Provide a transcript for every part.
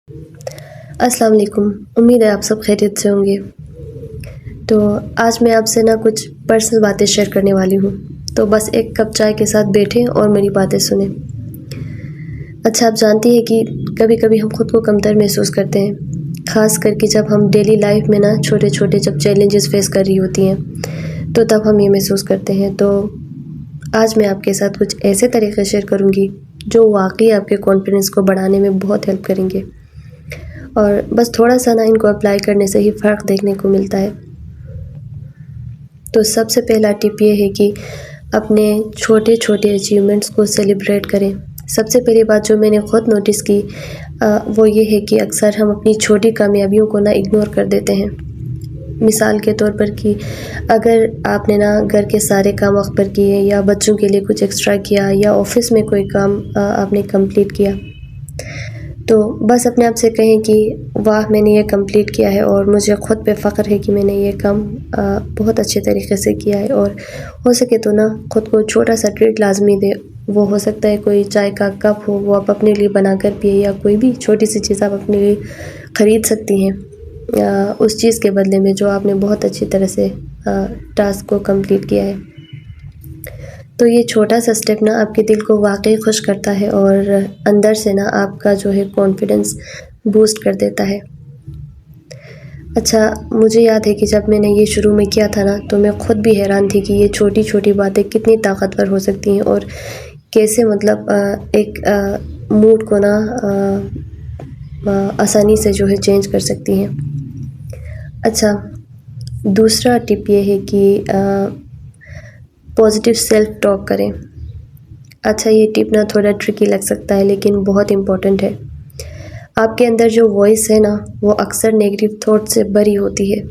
अस्सलाम वालेकुम। उम्मीद है आप सब खैरियत से होंगे। तो आज मैं आपसे ना कुछ पर्सनल बातें शेयर करने वाली हूँ। तो बस एक कप चाय के साथ बैठें और मेरी बातें सुनें। अच्छा, आप जानती हैं कि कभी-कभी हम खुद को कमतर महसूस करते हैं, ख़ास करके जब हम डेली लाइफ में ना छोटे-छोटे जब चैलेंजेस फेस कर रही होती हैं, तो तब हम ये महसूस करते हैं। तो आज मैं आपके साथ कुछ ऐसे तरीक़े शेयर करूँगी जो वाक़ई आपके कॉन्फिडेंस को बढ़ाने में बहुत हेल्प करेंगे। और बस थोड़ा-सा ना इनको अप्लाई करने से ही फ़र्क देखने को मिलता है। तो सबसे पहला टिप ये है कि अपने छोटे-छोटे अचीवमेंट्स को सेलिब्रेट करें। सबसे पहली बात जो मैंने खुद नोटिस की वो ये है कि अक्सर हम अपनी छोटी कामयाबियों को ना इग्नोर कर देते हैं। मिसाल के तौर पर कि अगर आपने ना घर के सारे काम वक़्त पर किए या बच्चों के लिए कुछ एक्स्ट्रा किया या ऑफ़िस में कोई काम आपने कंप्लीट किया, तो बस अपने आप से कहें कि वाह! मैंने ये कंप्लीट किया है और मुझे ख़ुद पे फ़ख्र है कि मैंने ये काम बहुत अच्छे तरीक़े से किया है। और हो सके तो ना ख़ुद को छोटा-सा ट्रीट लाज़मी दें। वो हो सकता है कोई चाय का कप हो, वो आप अपने लिए बनाकर पिएँ, या कोई भी छोटी-सी चीज़ आप अपने लिए ख़रीद सकती हैं उस चीज़ के बदले में जो आपने बहुत अच्छी तरह से टास्क को कंप्लीट किया है। तो ये छोटा-सा स्टेप ना आपके दिल को वाक़ई खुश करता है और अंदर से ना आपका जो है कॉन्फिडेंस बूस्ट कर देता है। अच्छा, मुझे याद है कि जब मैंने ये शुरू में किया था ना, तो मैं खुद भी हैरान थी कि ये छोटी-छोटी बातें कितनी ताकतवर हो सकती हैं और कैसे मतलब एक मूड को ना आसानी से जो है चेंज कर सकती हैं। अच्छा, दूसरा टिप ये है कि पॉज़िटिव सेल्फ टॉक करें। अच्छा, ये टिप ना थोड़ा ट्रिकी लग सकता है, लेकिन बहुत इम्पोर्टेंट है। आपके अंदर जो वॉइस है ना, वो अक्सर नेगेटिव थॉट से भरी होती है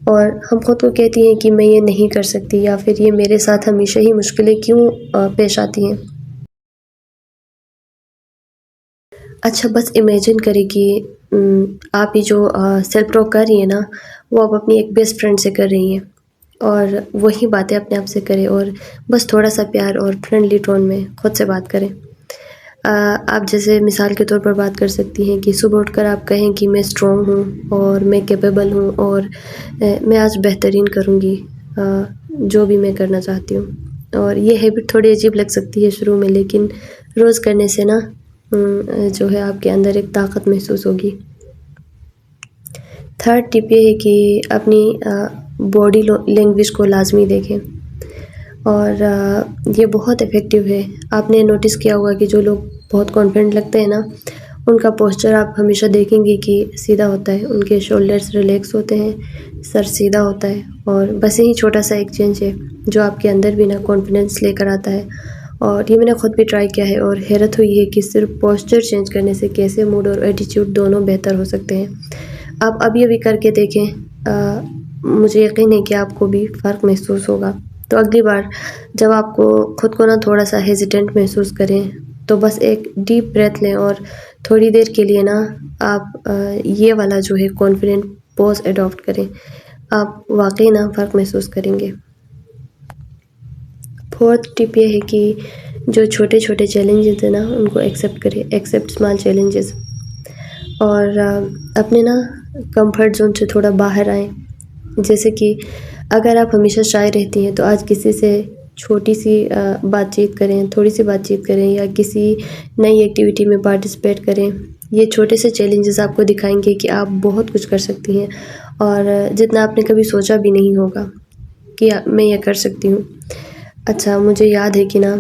और हम खुद को कहती हैं कि मैं ये नहीं कर सकती, या फिर ये मेरे साथ हमेशा ही मुश्किलें क्यों पेश आती हैं। अच्छा, बस इमेजिन करें कि आप ये जो सेल्फ टॉक कर रही हैं ना, वो आप अपनी एक बेस्ट फ्रेंड से कर रही हैं और वही बातें अपने आप से करें और बस थोड़ा-सा प्यार और फ्रेंडली टोन में खुद से बात करें। आप जैसे मिसाल के तौर पर बात कर सकती हैं कि सुबह उठकर आप कहें कि मैं स्ट्रॉन्ग हूँ और मैं कैपेबल हूँ और मैं आज बेहतरीन करूँगी जो भी मैं करना चाहती हूँ। और ये हैबिट थोड़ी अजीब लग सकती है शुरू में, लेकिन रोज़ करने से ना जो है आपके अंदर एक ताकत महसूस होगी। थर्ड टिप ये है कि अपनी बॉडी लैंग्वेज को लाज़मी देखें और ये बहुत इफ़ेक्टिव है। आपने नोटिस किया होगा कि जो लोग बहुत कॉन्फिडेंट लगते हैं ना, उनका पोस्चर आप हमेशा देखेंगे कि सीधा होता है, उनके शोल्डर्स रिलैक्स होते हैं, सर सीधा होता है और बस यही छोटा-सा एक चेंज है जो आपके अंदर भी ना कॉन्फिडेंस लेकर आता है। और ये मैंने खुद भी ट्राई किया है और हैरत हुई है कि सिर्फ पोस्चर चेंज करने से कैसे मूड और एटीट्यूड दोनों बेहतर हो सकते हैं। आप अभी-अभी करके देखें, मुझे यकीन है कि आपको भी फ़र्क महसूस होगा। तो अगली बार जब आपको खुद को ना थोड़ा-सा हेज़िटेंट महसूस करें, तो बस एक डीप ब्रेथ लें और थोड़ी देर के लिए ना आप ये वाला जो है कॉन्फिडेंट पोज़ एडॉप्ट करें। आप वाक़ई ना फ़र्क महसूस करेंगे। फोर्थ टिप ये है कि जो छोटे-छोटे चैलेंजेस हैं ना, उनको एक्सेप्ट करें, एक्सेप्ट स्मॉल चैलेंजेस और अपने ना कंफर्ट ज़ोन से थोड़ा बाहर आएँ। जैसे कि अगर आप हमेशा शाय रहती हैं, तो आज किसी से छोटी-सी बातचीत करें, थोड़ी-सी बातचीत करें या किसी नई एक्टिविटी में पार्टिसिपेट करें। ये छोटे से चैलेंजेस आपको दिखाएँगे कि आप बहुत कुछ कर सकती हैं और जितना आपने कभी सोचा भी नहीं होगा कि मैं ये कर सकती हूँ। अच्छा, मुझे याद है कि ना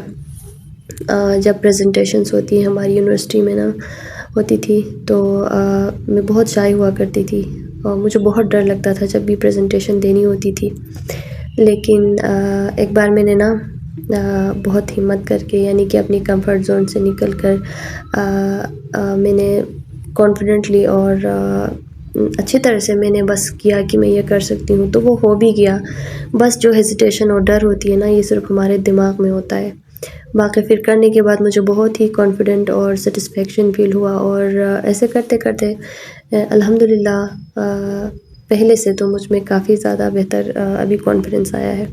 जब प्रेजेंटेशंस होती हैं हमारी यूनिवर्सिटी में ना होती थी, तो मैं बहुत शाय हुआ करती थी और मुझे बहुत डर लगता था जब भी प्रेजेंटेशन देनी होती थी। लेकिन एक बार मैंने ना बहुत हिम्मत करके, यानी कि अपनी कंफर्ट ज़ोन से निकल कर मैंने कॉन्फिडेंटली और अच्छी तरह से मैंने बस किया कि मैं ये कर सकती हूँ, तो वो हो भी गया। बस जो हेजिटेशन और डर होती है ना, ये सिर्फ हमारे दिमाग में होता है। बाकी फिर करने के बाद मुझे बहुत ही कॉन्फिडेंट और सेटिस्फेक्शन फ़ील हुआ और ऐसे करते-करते अल्हम्दुलिल्लाह पहले से तो मुझ में काफ़ी ज़्यादा बेहतर अभी कॉन्फिडेंस आया है।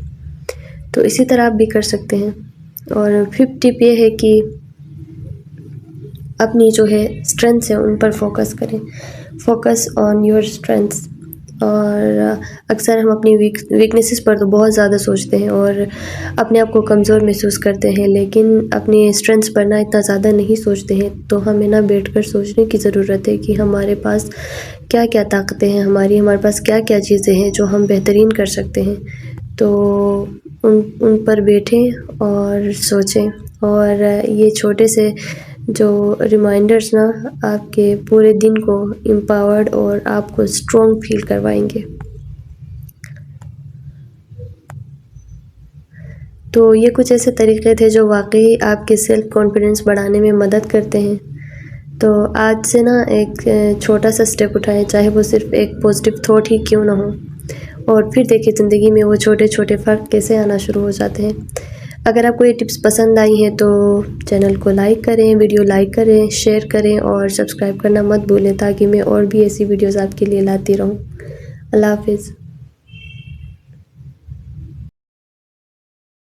तो इसी तरह आप भी कर सकते हैं। और फिफ्थ टिप ये है कि अपनी जो है स्ट्रेंथ्स है उन पर फोकस करें। Focus on your strengths. और अक्सर हम अपनी वीकनेसेस पर तो बहुत ज़्यादा सोचते हैं और अपने आप को कमज़ोर महसूस करते हैं, लेकिन अपनी स्ट्रेंथ्स पर ना इतना ज़्यादा नहीं सोचते हैं। तो हमें ना बैठकर सोचने की ज़रूरत है कि हमारे पास क्या क्या ताकतें हैं, हमारे पास क्या क्या चीज़ें हैं जो हम बेहतरीन कर सकते हैं। तो उन पर बैठें और सोचें, और ये छोटे से जो रिमाइंडर्स ना आपके पूरे दिन को एम्पावर्ड और आपको स्ट्रॉन्ग फील करवाएंगे। तो ये कुछ ऐसे तरीके थे जो वाकई आपके सेल्फ कॉन्फिडेंस बढ़ाने में मदद करते हैं। तो आज से ना एक छोटा सा स्टेप उठाएं, चाहे वो सिर्फ एक पॉजिटिव थॉट ही क्यों ना हो, और फिर देखिए ज़िंदगी में वो छोटे छोटे फ़र्क कैसे आना शुरू हो जाते हैं। अगर आपको ये टिप्स पसंद आई हैं तो चैनल को लाइक करें, वीडियो लाइक करें, शेयर करें और सब्सक्राइब करना मत भूलें, ताकि मैं और भी ऐसी वीडियोज़ आपके लिए लाती रहूँ। अल्लाह हाफिज़।